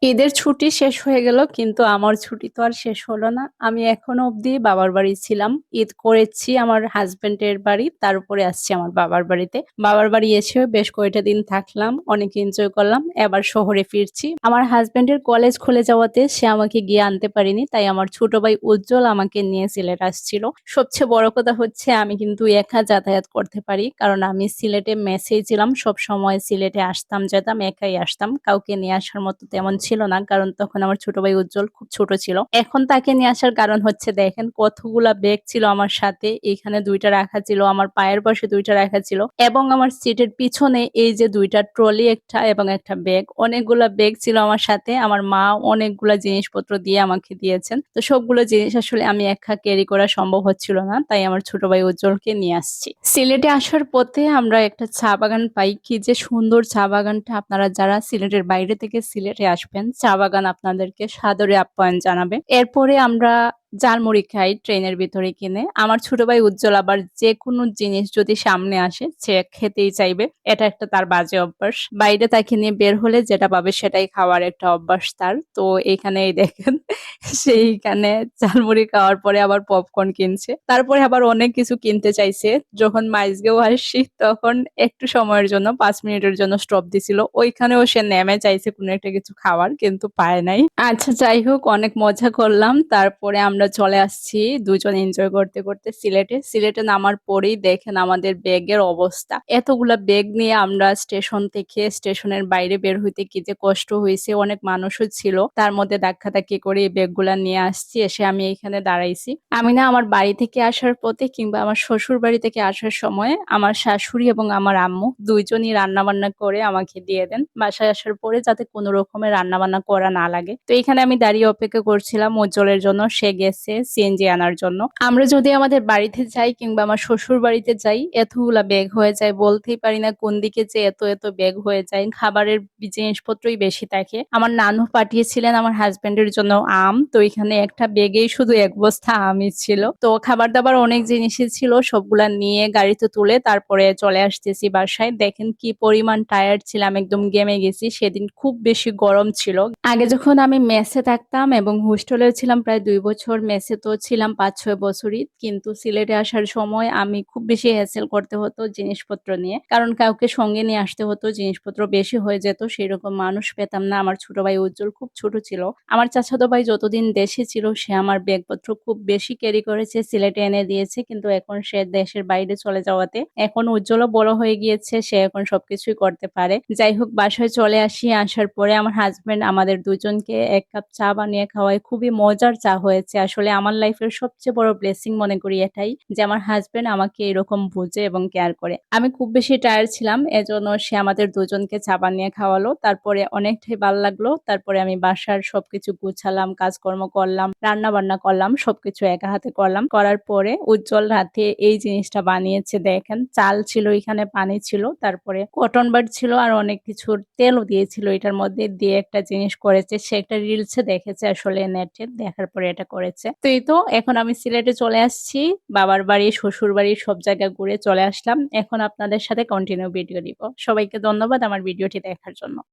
ঈদের ছুটি শেষ হয়ে গেল কিন্তু আমার ছুটি তো আর শেষ হলো না। আমি এখনো অবধি বাবার বাড়ি ছিলাম। ঈদ করেছি আমার হাসব্যান্ডের বাড়ি, তারপরে আসছি আমার বাবার বাড়িতে। বাবার বাড়ি এসেও বেশ কয়েকটা দিন থাকলাম, অনেক এনজয় করলাম। এবার শহরে ফিরছি। আমার হাসব্যান্ডের কলেজ খুলে যাওয়াতে সে আমাকে গিয়ে আনতে পারিনি, তাই আমার ছোট ভাই উজ্জ্বল আমাকে নিয়ে সিলেট আসছিল। সবচেয়ে বড় কথা হচ্ছে আমি কিন্তু একা যাতায়াত করতে পারি, কারণ আমি সিলেটে মেসেই ছিলাম। সব সময় সিলেটে আসতাম যেতাম, একাই আসতাম, কাউকে নিয়ে আসার মতো তেমন ছিল না, কারণ তখন আমার ছোট ভাই উজ্জ্বল খুব ছোট ছিল। এখন তাকে নিয়ে আসার কারণ হচ্ছে দেখেন কতগুলা ব্যাগ ছিল আমার সাথে। এখানে দুইটা রাখা ছিল, আমার পায়ের পাশে দুইটা রাখা ছিল, এবং আমার সিটের পিছনে এই যে দুইটা ট্রলি, একটা এবং একটা ব্যাগ, অনেকগুলা ব্যাগ ছিল আমার সাথে। আমার মা অনেকগুলা জিনিসপত্র দিয়ে আমাকে দিয়েছেন, তো সবগুলো জিনিস আসলে আমি একা ক্যারি করা সম্ভব হচ্ছিল না, তাই আমার ছোট ভাই উজ্জ্বলকে নিয়ে আসছি। সিলেটে আসার পথে আমরা একটা চা বাগান পাই, কি যে সুন্দর চা বাগানটা! আপনারা যারা সিলেটের বাইরে থেকে সিলেটে আসবেন, চা বাগান আপনাদেরকে সাদরে আপ্যায়ন জানাবে। এরপরে আমরা ঝালমুড়ি খাই ট্রেনের ভিতরে কিনে। আমার ছোট ভাই উজ্জ্বল আবার যে কোনো জিনিস যদি সামনে আসে সে খেতেই চাইবে, এটা একটা তার বাজে অভ্যাস। বাইরে তাকে নিয়ে বের হলে যেটা পাবে সেটাই খাওয়ার একটা অভ্যাস তার। তো এইখানে এই দেখেন সেইখানে ঝালমুড়ি খাওয়ার পরে আবার পপকর্ন কিনছে, তারপরে আবার অনেক কিছু কিনতে চাইছে। যখন মাইজগেও আসছি তখন একটু সময়ের জন্য 5 মিনিটের জন্য স্টপ দিছিল, ওইখানেও সে নেমে চাইছে কোনো একটা কিছু খাওয়ার, কিন্তু পায় নাই। আচ্ছা যাই হোক, অনেক মজা করলাম। তারপরে আমরা চলে আসছি দুজন এনজয় করতে করতে সিলেটে। সিলেটে নামার পরেই দেখেন আমাদের ব্যাগের অবস্থা। এতগুলা ব্যাগ নিয়ে আমরা স্টেশন থেকে স্টেশনের বাইরে বের হইতে কি যে কষ্ট হয়েছে। অনেক মানুষও ছিল, তার মধ্যে ধাক্কাধাক্কি করে এই ব্যাগগুলা নিয়ে আসছি। এসে আমি এইখানে দাঁড়াইছি। আমি না আমার বাড়ি থেকে আসার পথে কিংবা আমার শ্বশুর বাড়ি থেকে আসার সময় আমার শাশুড়ি এবং আমার আম্মু দুইজনই রান্না বান্না করে আমাকে দিয়ে দেন বাসায় আসার পরে, যাতে কোনো রকমের রান্না বান্না করা না লাগে। তো এখানে আমি দাঁড়িয়ে অপেক্ষা করছিলাম উজ্জ্বলের জন্য, সে গেছে সিএনজি আনার জন্য। আমরা যদি আমাদের বাড়িতে যাই কিংবা আমার শ্বশুর বাড়িতে যাই, এতগুলা ব্যাগ হয়ে যায়, বলতেই পারি না কোন দিকে যে এত এত ব্যাগ হয়ে যায়। খাবারের জিনিসপত্রই বেশি থাকে। আমার নানু পাঠিয়েছিলেন আমার হাজবেন্ডের জন্য আম, তো এখানে একটা ব্যাগেই শুধু এক বস্তা আমই ছিল। তো খাবার দাবার অনেক জিনিসই ছিল, সবগুলা নিয়ে গাড়িতে তুলে তারপরে চলে আসতেছি বাসায়। দেখেন কি পরিমাণ টায়ার্ড ছিলাম, একদম ঘেমে গেছি। সেদিন খুব বেশি গরম ছিল। আগে যখন আমি মেসে থাকতাম এবং হোস্টেলেও ছিলাম প্রায় 2 বছর, মেসে তো ছিলাম 5-6 বছরই, কিন্তু সিলেটে আসার সময় আমি খুব বেশি হ্যাসেল করতে হতো জিনিসপত্র নিয়ে, কারণ কাউকে সঙ্গে নিয়ে আসতে হতো, জিনিসপত্র বেশি হয়ে যেত, সেরকম মানুষ পেতাম না। আমার ছোট ভাই উজ্জ্বল খুব ছোট ছিল। আমার চাচাতো ভাই যতদিন দেশে ছিল সে আমার ব্যাগপত্র খুব বেশি ক্যারি করেছে, সিলেটে এনে দিয়েছে, কিন্তু এখন সে দেশের বাইরে চলে যাওয়াতে এখন উজ্জ্বলও বড় হয়ে গিয়েছে, সে এখন সবকিছুই করতে পারে। যাই হোক, বাসায় চলে আসি। আসার পরে আমার হাজবেন্ড আমাদের দুজনকে 1 কাপ চা বানিয়ে খাওয়ায়, খুবই মজার চা হয়েছে। আসলে আমার লাইফের সবচেয়ে বড় ব্লেসিং মনে করি এটাই, যে আমার হাজবেন্ড আমাকে এরকম বুঝে এবং কেয়ার করে। আমি খুব বেশি টায়ার্ড ছিলাম, এজন্য সে আমাদের দুজনকে চা বানিয়ে খাওয়ালো। তারপরে অনেকটাই ভালো লাগলো। তারপরে আমি বাসার সবকিছু গুছালাম, কাজকর্ম করলাম, রান্না বান্না করলাম, সবকিছু একা হাতে করলাম। করার পরে উজ্জ্বল রাতে এই জিনিসটা বানিয়েছে দেখেন। চাল ছিল এখানে, পানি ছিল, তারপরে কটন বাড ছিল, আর অনেক কিছুর তেলও দিয়েছিল এটার মধ্যে, দিয়ে একটা জিনিস করেছে। সে একটা রিলসে দেখেছে আসলে, নেটে দেখার পরে এটা করেছে। তো এই তো এখন আমি সিলেটে চলে আসছি, বাবার বাড়ি শ্বশুর বাড়ি সব জায়গা ঘুরে চলে আসলাম। এখন আপনাদের সাথে কন্টিনিউ ভিডিও দিব। সবাইকে ধন্যবাদ আমার ভিডিওটি দেখার জন্য।